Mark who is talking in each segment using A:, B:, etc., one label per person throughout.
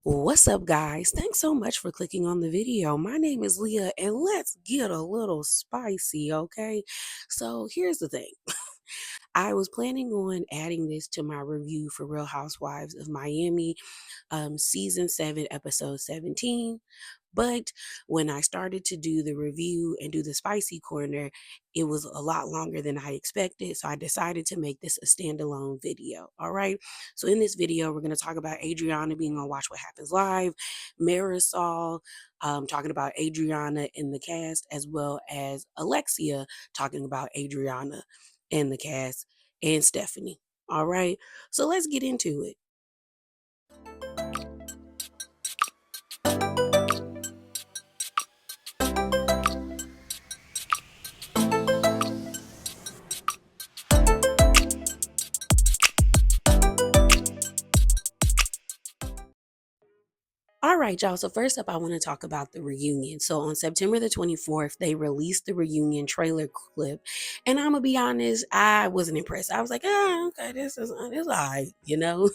A: What's up, guys? Thanks so much for clicking on the video. My name is Leah, and let's get a little spicy, okay? So, here's the thing. I was planning on adding this to my review for Real Housewives of Miami, season 7, episode 17. But when I started to do the review and do the spicy corner, it was a lot longer than I expected. So I decided to make this a standalone video. All right. So in this video, we're going to talk about Adriana being on Watch What Happens Live, Marysol, talking about Adriana in the cast, as well as Alexia talking about Adriana in the cast and Stephanie. All right. So let's get into it. All right, y'all. So first up, I want to talk about the reunion. So on September the 24th, they released the reunion trailer clip. And I'm gonna be honest, I wasn't impressed. I was like, oh, okay, this is all right, you know?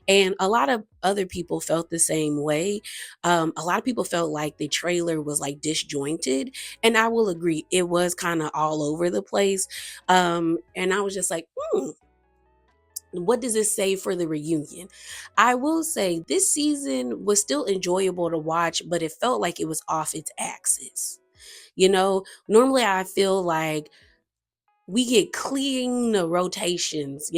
A: And a lot of other people felt the same way. A lot of people felt like the trailer was like disjointed. And I will agree, it was kind of all over the place. And I was just like, what does this say for the reunion? I will say this season was still enjoyable to watch, but it felt like it was off its axis. Normally I feel like we get clean rotations,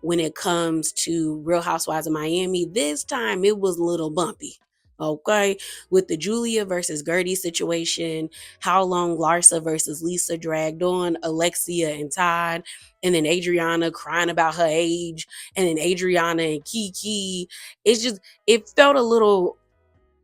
A: when it comes to Real Housewives of Miami. This time it was a little bumpy. Okay, with the Julia versus Gertie situation, how long Larsa versus Lisa dragged on, Alexia and Todd, and then Adriana crying about her age, and then Adriana and Kiki. It felt a little,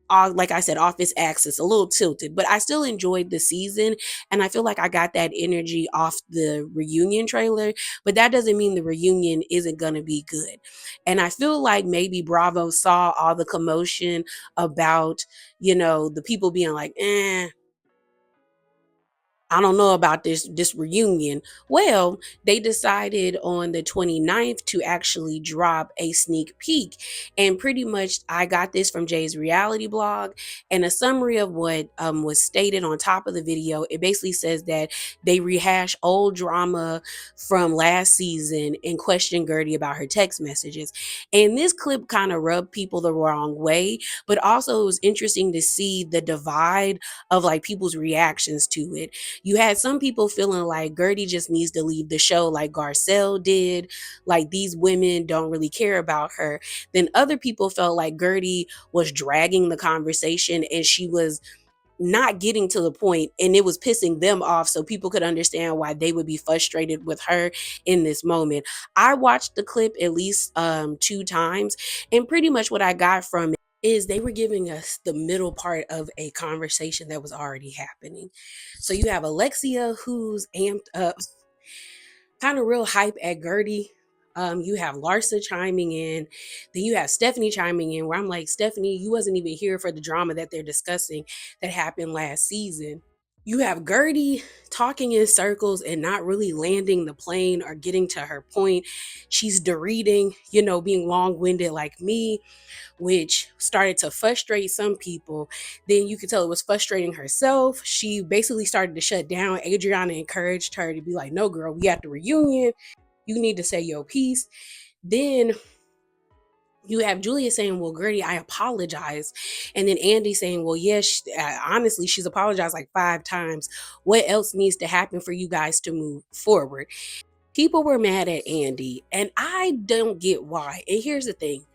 A: like I said, off its axis, a little tilted, but I still enjoyed the season. And I feel like I got that energy off the reunion trailer, but that doesn't mean the reunion isn't going to be good. And I feel like maybe Bravo saw all the commotion about, the people being like, I don't know about this reunion. Well, they decided on the 29th to actually drop a sneak peek. And pretty much I got this from Jay's reality blog, and a summary of what was stated on top of the video. It basically says that they rehash old drama from last season and question Gertie about her text messages. And this clip kind of rubbed people the wrong way, but also it was interesting to see the divide of like people's reactions to it. You had some people feeling like Gertie just needs to leave the show like Garcelle did, like these women don't really care about her. Then other people felt like Gertie was dragging the conversation and she was not getting to the point, and it was pissing them off, so people could understand why they would be frustrated with her in this moment. I watched the clip at least 2 times, and pretty much what I got from it is they were giving us the middle part of a conversation that was already happening. So you have Alexia, who's amped up, kind of real hype at Gertie. You have Larsa chiming in. Then you have Stephanie chiming in, where I'm like, Stephanie, you wasn't even here for the drama that they're discussing that happened last season. You have Gertie talking in circles and not really landing the plane or getting to her point. She's dereading, being long winded like me, which started to frustrate some people. Then you could tell it was frustrating herself. She basically started to shut down. Adriana encouraged her to be like, no, girl, we at the reunion. You need to say your piece. Then you have Julia saying, well, Gertie, I apologize. And then Andy saying, well, yes, honestly, she's apologized like 5 times. What else needs to happen for you guys to move forward? People were mad at Andy, and I don't get why. And here's the thing.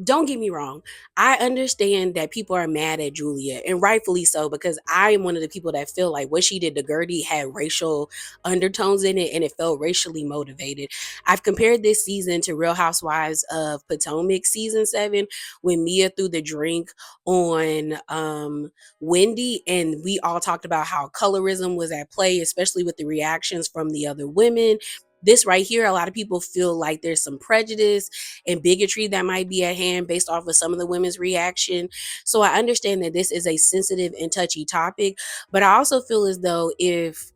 A: Don't get me wrong. I understand that people are mad at Julia, and rightfully so, because I am one of the people that feel like what she did to Gertie had racial undertones in it and it felt racially motivated. I've compared this season to Real Housewives of Potomac season 7 when Mia threw the drink on Wendy, and we all talked about how colorism was at play, especially with the reactions from the other women. This right here, a lot of people feel like there's some prejudice and bigotry that might be at hand based off of some of the women's reaction. So I understand that this is a sensitive and touchy topic, but I also feel as though if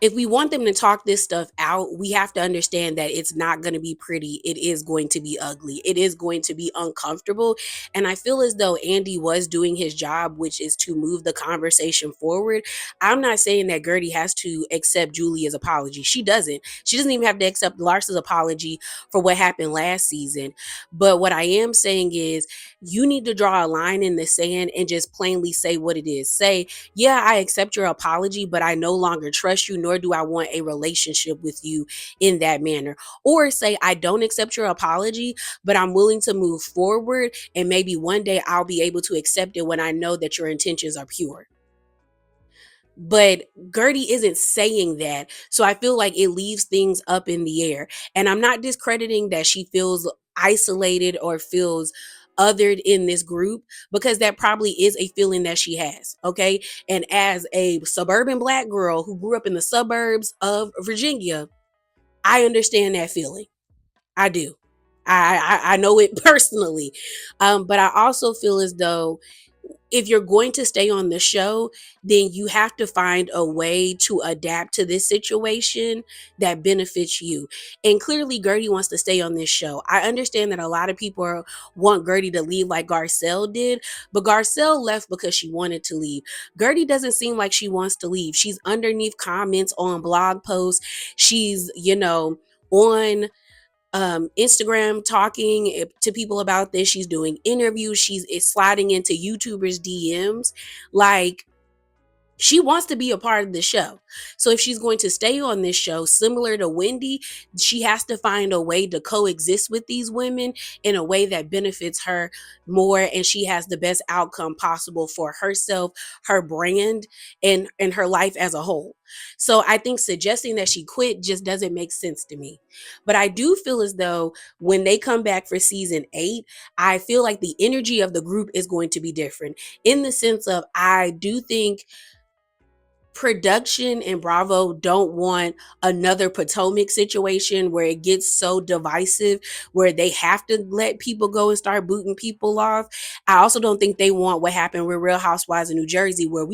A: if we want them to talk this stuff out, we have to understand that it's not going to be pretty. It is going to be ugly. It is going to be uncomfortable. And I feel as though Andy was doing his job, which is to move the conversation forward. I'm not saying that Gertie has to accept Julia's apology. She doesn't. She doesn't even have to accept Lars's apology for what happened last season. But what I am saying is you need to draw a line in the sand and just plainly say what it is. Say, yeah, I accept your apology, but I no longer trust you, nor do I want a relationship with you in that manner. Or say, I don't accept your apology, but I'm willing to move forward. And maybe one day I'll be able to accept it when I know that your intentions are pure. But Gertie isn't saying that. So I feel like it leaves things up in the air. And I'm not discrediting that she feels isolated or feels othered in this group, because that probably is a feeling that she has. Okay. And as a suburban Black girl who grew up in the suburbs of Virginia, I understand that feeling. I do. I know it personally. But I also feel as though if you're going to stay on the show, then you have to find a way to adapt to this situation that benefits you. And clearly, Gertie wants to stay on this show. I understand that a lot of people want Gertie to leave like Garcelle did, but Garcelle left because she wanted to leave. Gertie doesn't seem like she wants to leave. She's underneath comments on blog posts. She's, on Instagram talking to people about this. She's doing interviews. She's sliding into YouTubers' DMs. Like, she wants to be a part of the show. So if she's going to stay on this show, similar to Wendy, she has to find a way to coexist with these women in a way that benefits her more, and she has the best outcome possible for herself, her brand, and her life as a whole. So I think suggesting that she quit just doesn't make sense to me. But I do feel as though when they come back for season 8, I feel like the energy of the group is going to be different, in the sense of, I do think production and Bravo don't want another Potomac situation where it gets so divisive where they have to let people go and start booting people off. I also don't think they want what happened with Real Housewives in New Jersey, where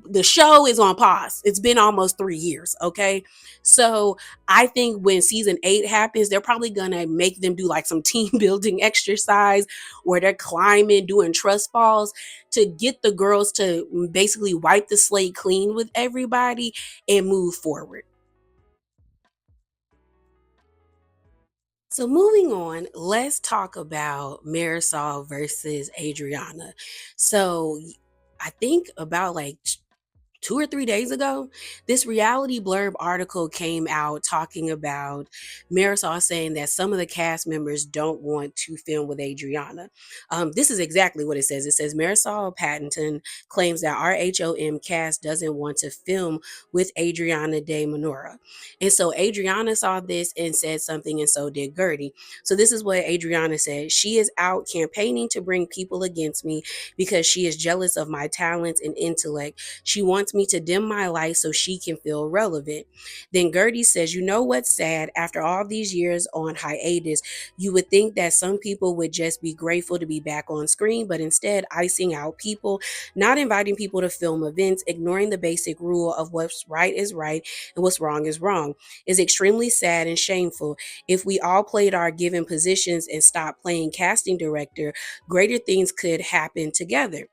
A: the show is on pause. It's been almost 3 years. Okay. So I think when season 8 happens, they're probably going to make them do like some team building exercise where they're climbing, doing trust falls, to get the girls to basically wipe the slate clean with everybody and move forward. So moving on, let's talk about Marysol versus Adriana. So I think about like 2 or 3 days ago, this reality blurb article came out talking about Marysol saying that some of the cast members don't want to film with Adriana. This is exactly what it says. It says Marysol Patton claims that RHOM cast doesn't want to film with Adriana de Moura. And so Adriana saw this and said something, and so did Gertie. So this is what Adriana said. She is out campaigning to bring people against me because she is jealous of my talents and intellect. She wants me to dim my light so she can feel relevant. Then Gertie says, you know what's sad? After all these years on hiatus, you would think that some people would just be grateful to be back on screen, but instead icing out people, not inviting people to film events, ignoring the basic rule of what's right is right and what's wrong is wrong, is extremely sad and shameful. If we all played our given positions and stopped playing casting director, greater things could happen together.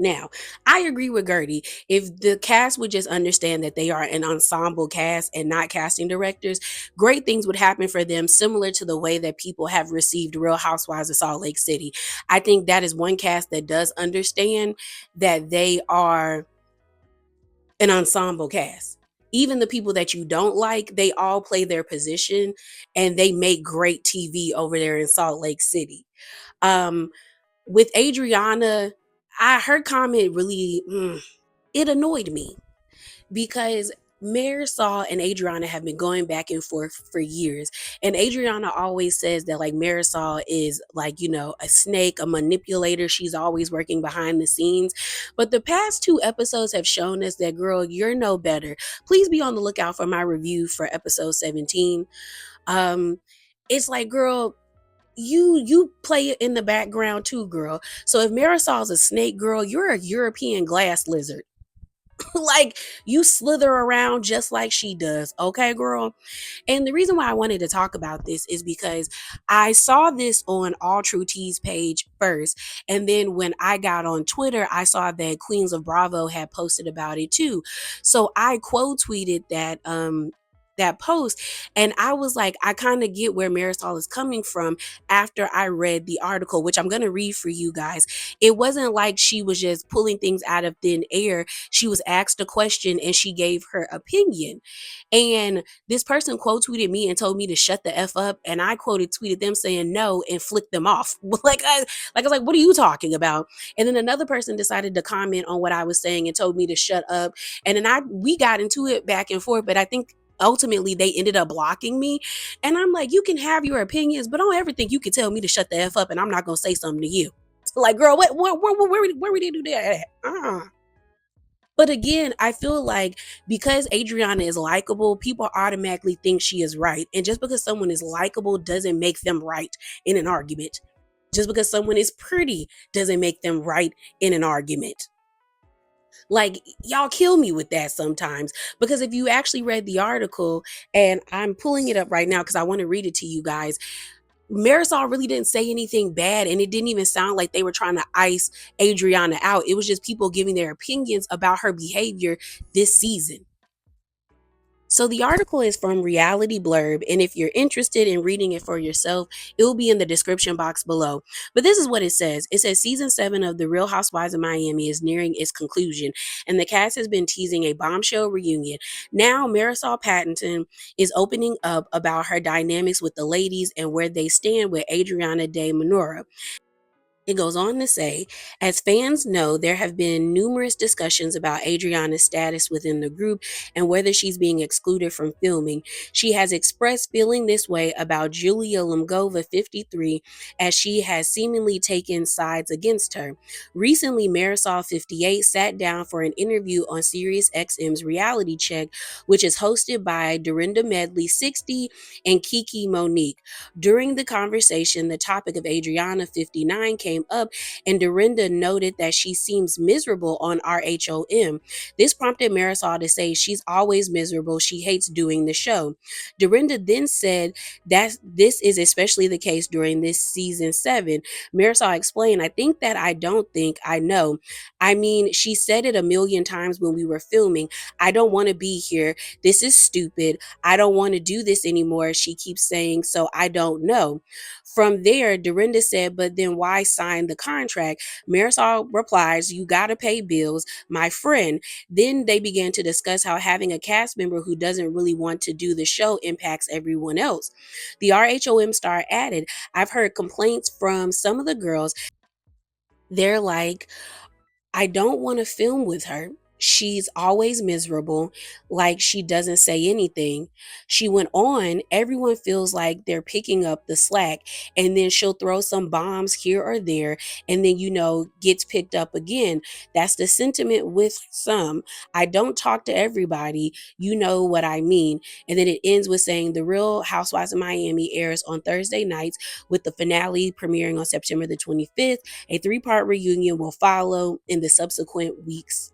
A: Now, I agree with Gertie. If the cast would just understand that they are an ensemble cast and not casting directors, great things would happen for them, similar to the way that people have received Real Housewives of Salt Lake City. I think that is one cast that does understand that they are an ensemble cast. Even the people that you don't like, they all play their position and they make great TV over there in Salt Lake City. Um, with Adriana, her comment really it annoyed me, because Marysol and Adriana have been going back and forth for years. And Adriana always says that like Marysol is like, a snake, a manipulator. She's always working behind the scenes. But the past 2 episodes have shown us that, girl, you're no better. Please be on the lookout for my review for episode 17. It's like, girl, you play it in the background too, girl. So if Marysol's a snake, girl, you're a European glass lizard. Like, you slither around just like she does, okay, girl? And the reason why I wanted to talk about this is because I saw this on All True Tea's page first. And then when I got on Twitter, I saw that Queens of Bravo had posted about it too. So I quote tweeted that post, and I was like, I kind of get where Marysol is coming from after I read the article, which I'm going to read for you guys. It wasn't like she was just pulling things out of thin air. She was asked a question and she gave her opinion. And this person quote tweeted me and told me to shut the F up. And I quoted tweeted them saying no and flicked them off. I was like, what are you talking about? And then another person decided to comment on what I was saying and told me to shut up. And then we got into it back and forth, but I think ultimately they ended up blocking me. And I'm like, you can have your opinions, but don't ever think you can tell me to shut the F up and I'm not gonna say something to you. Like, girl, where we did do that? But again, I feel like because Adriana is likable, people automatically think she is right. And just because someone is likable doesn't make them right in an argument. Just because someone is pretty doesn't make them right in an argument. Like, y'all kill me with that sometimes. Because if you actually read the article, and I'm pulling it up right now because I want to read it to you guys, Marysol really didn't say anything bad, and it didn't even sound like they were trying to ice Adriana out. It was just people giving their opinions about her behavior this season. So the article is from Reality Blurb, and if you're interested in reading it for yourself, it will be in the description box below. But this is what it says. It says season 7 of The Real Housewives of Miami is nearing its conclusion, and the cast has been teasing a bombshell reunion. Now, Marysol Patton is opening up about her dynamics with the ladies and where they stand with Adriana de Moura. It goes on to say, as fans know, there have been numerous discussions about Adriana's status within the group and whether she's being excluded from filming. She has expressed feeling this way about Julia Lemgova, 53, as she has seemingly taken sides against her. Recently, Marysol, 58, sat down for an interview on Sirius XM's Reality Check, which is hosted by Dorinda Medley, 60, and Kiki Monique. During the conversation, the topic of Adriana, 59, came up, and Dorinda noted that she seems miserable on RHOM. This prompted Marysol to say she's always miserable. She hates doing the show. Dorinda then said that this is especially the case during this season 7. Marysol explained, I think that I don't think I know. I mean, she said it a million times when we were filming. I don't want to be here. This is stupid. I don't want to do this anymore. She keeps saying, so I don't know. From there, Dorinda said, but then why sign the contract? Marysol replies, you got to pay bills, my friend. Then they began to discuss how having a cast member who doesn't really want to do the show impacts everyone else. The RHOM star added, I've heard complaints from some of the girls. They're like, I don't want to film with her. She's always miserable, like she doesn't say anything. She went on, everyone feels like they're picking up the slack, and then she'll throw some bombs here or there, and then, gets picked up again. That's the sentiment with some. I don't talk to everybody, you know what I mean. And then it ends with saying The Real Housewives of Miami airs on Thursday nights, with the finale premiering on September the 25th. A 3-part reunion will follow in the subsequent weeks.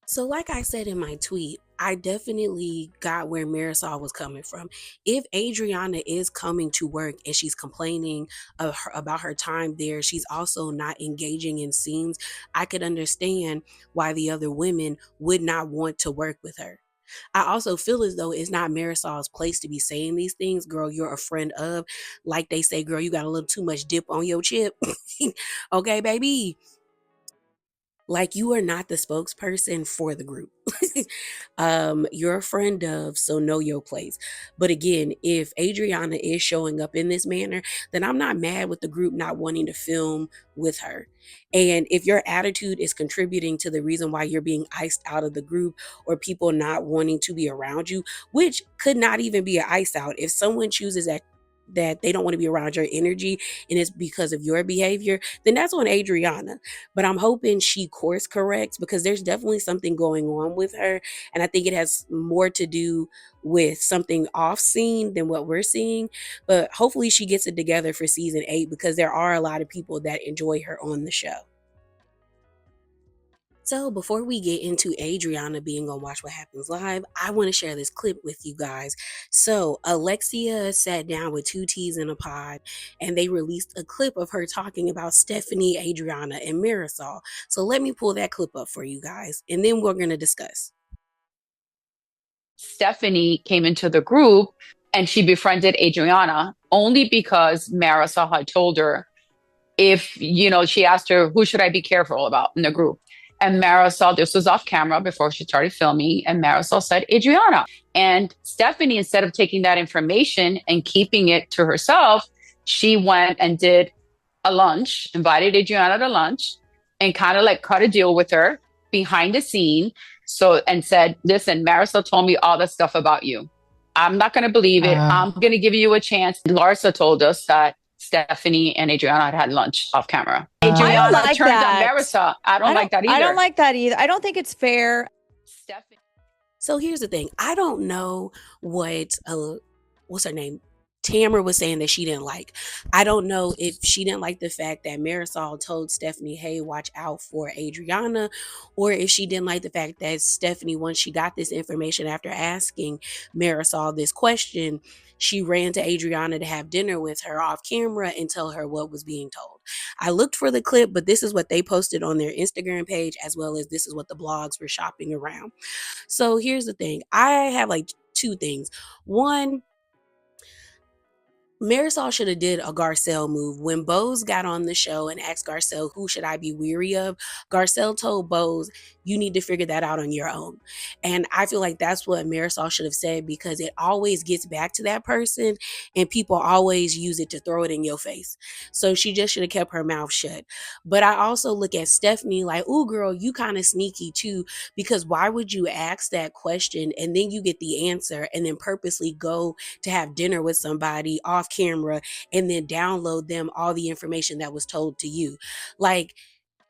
A: So, like I said in my tweet, I definitely got where Marysol was coming from. If Adriana is coming to work and she's complaining about her time there, she's also not engaging in scenes, I could understand why the other women would not want to work with her. I also feel as though it's not Marysol's place to be saying these things. Girl, you're a friend of. Like they say, girl, you got a little too much dip on your chip. Okay, baby. Like, you are not the spokesperson for the group. You're a friend of, so know your place. But again, if Adriana is showing up in this manner, then I'm not mad with the group not wanting to film with her. And if your attitude is contributing to the reason why you're being iced out of the group, or people not wanting to be around you, which could not even be an ice out. If someone chooses that they don't want to be around your energy and it's because of your behavior, then that's on Adriana. But I'm hoping she course corrects, because there's definitely something going on with her. And I think it has more to do with something off scene than what we're seeing. But hopefully she gets it together for season 8, because there are a lot of people that enjoy her on the show. So before we get into Adriana being on Watch What Happens Live, I want to share this clip with you guys. So Alexia sat down with two T's in a pod and they released a clip of her talking about Stephanie, Adriana, and Marysol. So let me pull that clip up for you guys and then we're going to discuss.
B: Stephanie came into the group and she befriended Adriana only because Marysol had told her she asked her, who should I be careful about in the group? And Marysol, this was off camera before she started filming, and Marysol said, Adriana. And Stephanie, instead of taking that information and keeping it to herself, she went and did a lunch, invited Adriana to lunch, and kind of like cut a deal with her behind the scene. And said, listen, Marysol told me all this stuff about you. I'm not going to believe it. I'm going to give you a chance. Larsa told us that Stephanie and Adriana had lunch off camera. Adriana
C: like
B: turned
C: that.
B: on Marysol. I don't like that either.
C: I don't like that either. I don't think it's fair.
B: Stephanie.
A: So here's the thing. I don't know what's her name? Tamara was saying that she didn't like. I don't know if she didn't like the fact that Marysol told Stephanie, hey, watch out for Adriana, or if she didn't like the fact that Stephanie, once she got this information after asking Marysol this question, she ran to Adriana to have dinner with her off camera and tell her what was being told. I looked for the clip, but this is what they posted on their Instagram page, as well as this is what the blogs were shopping around. So here's the thing. I have like two things. One, Marysol should have did a Garcelle move. When Bose got on the show and asked Garcelle, who should I be weary of? Garcelle told Bose, you need to figure that out on your own. And I feel like that's what Marysol should have said, because it always gets back to that person and people always use it to throw it in your face. So she just should have kept her mouth shut. But I also look at Stephanie like, ooh, girl, you kind of sneaky too, because why would you ask that question and then you get the answer and then purposely go to have dinner with somebody off camera and then download them all the information that was told to you? Like,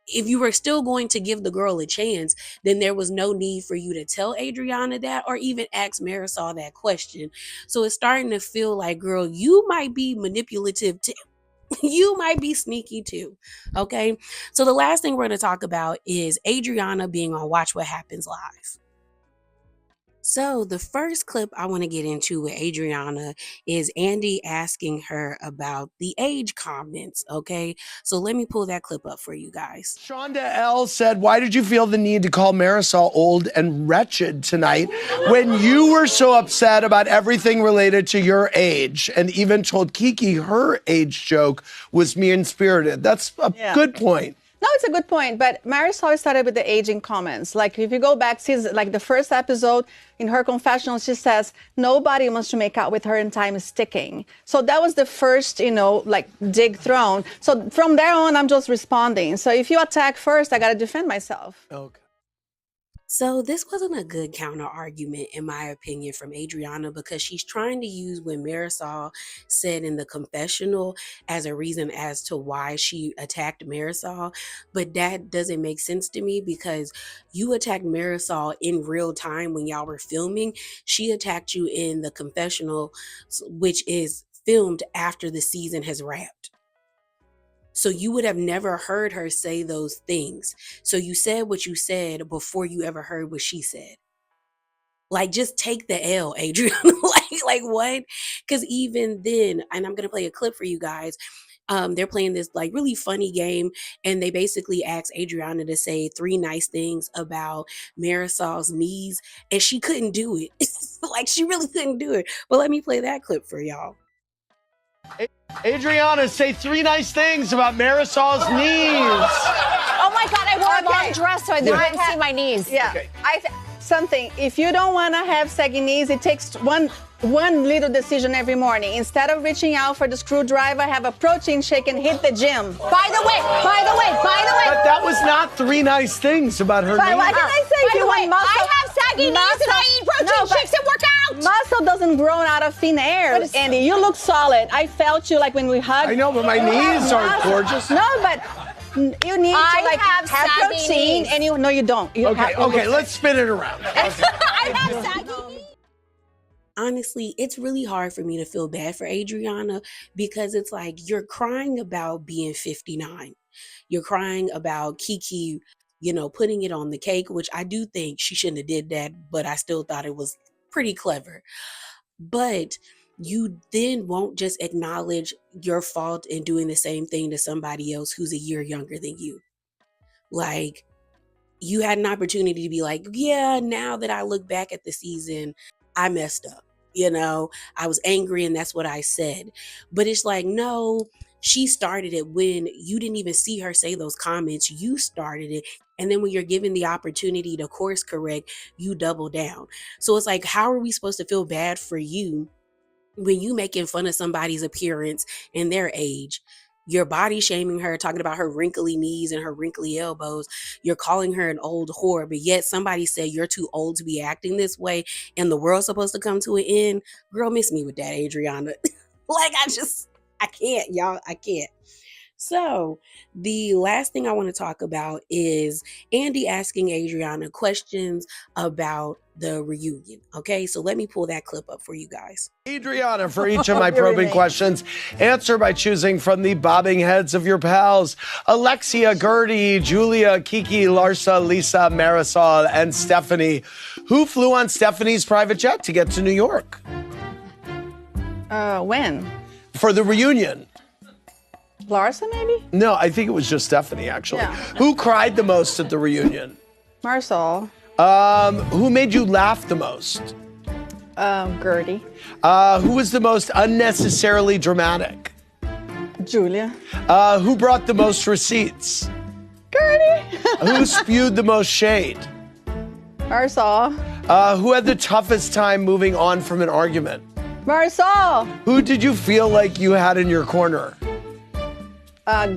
A: if you were still going to give the girl a chance, then there was no need for you to tell Adriana that or even ask Marysol that question. So it's starting to feel like, girl, you might be manipulative too. You might be sneaky too. Okay. So the last thing we're going to talk about is Adriana being on Watch What Happens Live. So the first clip I want to get into with Adriana is Andy asking her about the age comments. Okay. So let me pull that clip up for you guys.
D: Shonda L said, why did you feel the need to call Marysol old and wretched tonight when you were so upset about everything related to your age, and even told Kiki her age joke was mean-spirited? That's a good point.
C: No, it's a good point. But Marysol started with the aging comments. Like, if you go back, like the first episode in her confessional, she says, nobody wants to make out with her and time is ticking. So that was the first, dig thrown. So from there on, I'm just responding. So if you attack first, I got to defend myself.
D: Okay.
A: So this wasn't a good counter argument, in my opinion, from Adriana, because she's trying to use what Marysol said in the confessional as a reason as to why she attacked Marysol. But that doesn't make sense to me, because you attacked Marysol in real time when y'all were filming. She attacked you in the confessional, which is filmed after the season has wrapped. So you would have never heard her say those things. So you said what you said before you ever heard what she said. Like, just take the L, Adriana. like what? Because even then, and I'm going to play a clip for you guys. They're playing this like really funny game, and they basically asked Adriana to say 3 nice things about Marysol's knees, and she couldn't do it. Like, she really couldn't do it. But let me play that clip for y'all.
D: Adriana, say 3 nice things about Marysol's knees.
E: Oh my God, I wore a long dress so I didn't see my knees.
C: Yeah.
D: Okay.
C: Something, if you don't want to have saggy knees, it takes one little decision every morning. Instead of reaching out for the screwdriver, have a protein shake and hit the gym.
E: By the way.
D: But that was not 3 nice things about her knees.
C: What can I say?
E: By the way, I have saggy knees and I eat protein shakes and work out.
C: Muscle doesn't grow out of thin air, Andy. You look solid. I felt you like when we hugged.
D: I know, but my knees aren't gorgeous.
C: No, but you need to have protein,
E: knees.
C: and you don't.
D: Okay, let's spin it around. Okay.
E: I have saggy knees.
A: Honestly, it's really hard for me to feel bad for Adriana, because it's like, you're crying about being 59. You're crying about Kiki putting it on the cake, which I do think she shouldn't have did that, but I still thought it was pretty clever. But you then won't just acknowledge your fault in doing the same thing to somebody else who's a year younger than you. Like, you had an opportunity to be like, yeah, now that I look back at the season, I messed up. I was angry and that's what I said. But it's like, no, she started it when you didn't even see her say those comments. You started it. And then when you're given the opportunity to course correct, you double down. So it's like, how are we supposed to feel bad for you when you making fun of somebody's appearance and their age? You're body shaming her, talking about her wrinkly knees and her wrinkly elbows. You're calling her an old whore, but yet somebody said you're too old to be acting this way and the world's supposed to come to an end. Girl, miss me with that, Adriana. I can't, y'all. I can't. So the last thing I want to talk about is Andy asking Adriana questions about the reunion. Okay, so let me pull that clip up for you guys.
D: Adriana, for each of my probing questions, answer by choosing from the bobbing heads of your pals. Alexia, Gertie, Julia, Kiki, Larsa, Lisa, Marysol, and Stephanie. Who flew on Stephanie's private jet to get to New York?
C: When?
D: For the reunion.
C: Larsa, maybe?
D: No, I think it was just Stephanie, actually.
C: Yeah.
D: Who cried the most at the reunion?
C: Marysol.
D: Who made you laugh the most?
C: Gertie.
D: Who was the most unnecessarily dramatic?
C: Julia.
D: Who brought the most receipts?
C: Gertie.
D: Who spewed the most shade?
C: Marysol.
D: Who had the toughest time moving on from an argument?
C: Marysol.
D: Who did you feel like you had in your corner?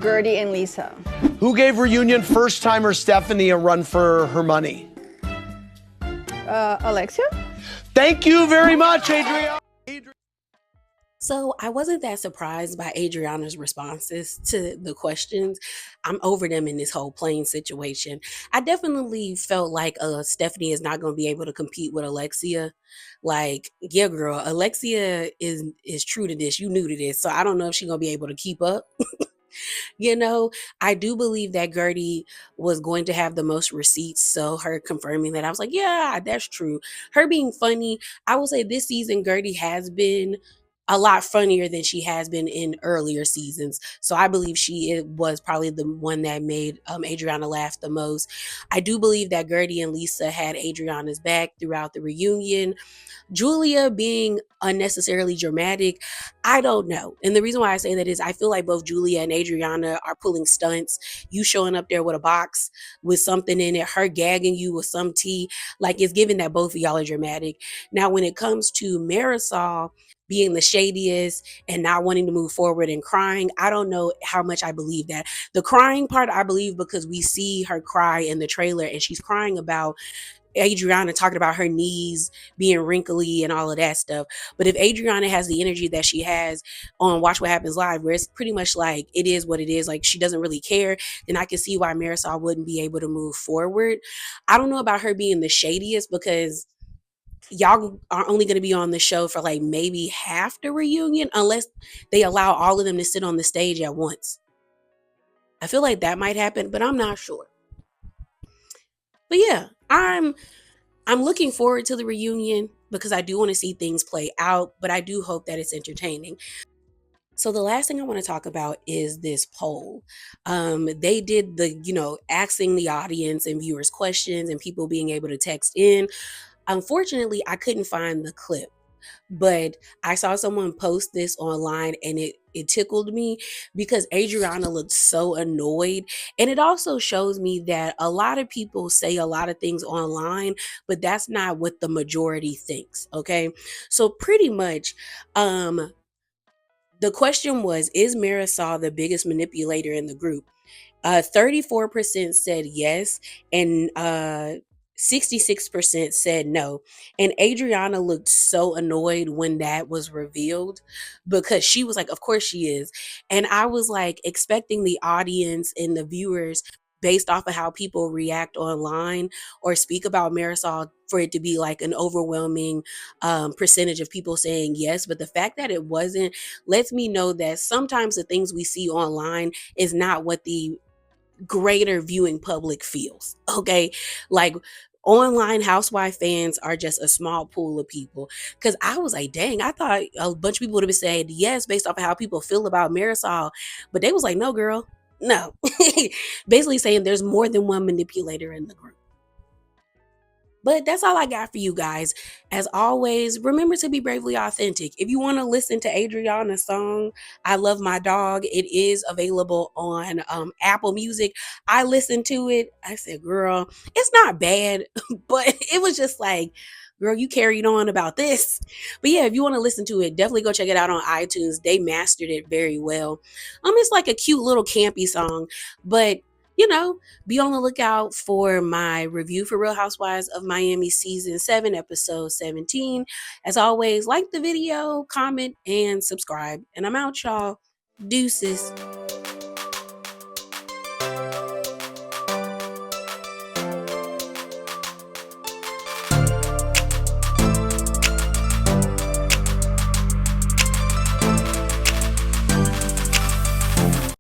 C: Gertie and Lisa.
D: Who gave reunion first-timer Stephanie a run for her money?
C: Alexia?
D: Thank you very much, Adriana.
A: So I wasn't that surprised by Adriana's responses to the questions. I'm over them in this whole plane situation. I definitely felt like Stephanie is not going to be able to compete with Alexia. Like, yeah, girl, Alexia is true to this. You new to this. So I don't know if she's going to be able to keep up. I do believe that Gertie was going to have the most receipts. So her confirming that, I was like, yeah, that's true. Her being funny, I will say this season, Gertie has been a lot funnier than she has been in earlier seasons. So I believe she was probably the one that made Adriana laugh the most. I do believe that Gertie and Lisa had Adriana's back throughout the reunion. Julia being unnecessarily dramatic, I don't know. And the reason why I say that is I feel like both Julia and Adriana are pulling stunts. You showing up there with a box with something in it, her gagging you with some tea, like it's given that both of y'all are dramatic. Now, when it comes to Marysol being the shadiest and not wanting to move forward and crying, I don't know how much I believe that. The crying part, I believe because we see her cry in the trailer and she's crying about Adriana talking about her knees being wrinkly and all of that stuff. But if Adriana has the energy that she has on Watch What Happens Live, where it's pretty much like it is what it is, like she doesn't really care, then I can see why Marysol wouldn't be able to move forward. I don't know about her being the shadiest because y'all are only going to be on the show for like maybe half the reunion unless they allow all of them to sit on the stage at once. I feel like that might happen, but I'm not sure. But yeah, I'm looking forward to the reunion because I do want to see things play out, but I do hope that it's entertaining. So the last thing I want to talk about is this poll. They did the, asking the audience and viewers questions and people being able to text in. Unfortunately, I couldn't find the clip, but I saw someone post this online and it tickled me because Adriana looked so annoyed. And it also shows me that a lot of people say a lot of things online, but that's not what the majority thinks. Okay. So pretty much, the question was, is Marysol the biggest manipulator in the group? 34% said yes, and 66% said no. And Adriana looked so annoyed when that was revealed because she was like, of course she is. And I was like expecting the audience and the viewers, based off of how people react online or speak about Marysol, for it to be like an overwhelming percentage of people saying yes. But the fact that it wasn't lets me know that sometimes the things we see online is not what the greater viewing public feels. Okay. Like, online housewife fans are just a small pool of people. Cause I was like, dang, I thought a bunch of people would have said yes based off of how people feel about Marysol. But they was like, no, girl, no. Basically saying there's more than one manipulator in the group. But that's all I got for you guys. As always, remember to be bravely authentic. If you want to listen to Adriana's song, I Love My Dog, it is available on Apple Music. I listened to it. I said, girl, it's not bad, but it was just like, girl, you carried on about this. But yeah, if you want to listen to it, definitely go check it out on iTunes. They mastered it very well. It's like a cute little campy song, but be on the lookout for my review for Real Housewives of Miami Season 7, Episode 17. As always, like the video, comment, and subscribe. And I'm out, y'all. Deuces.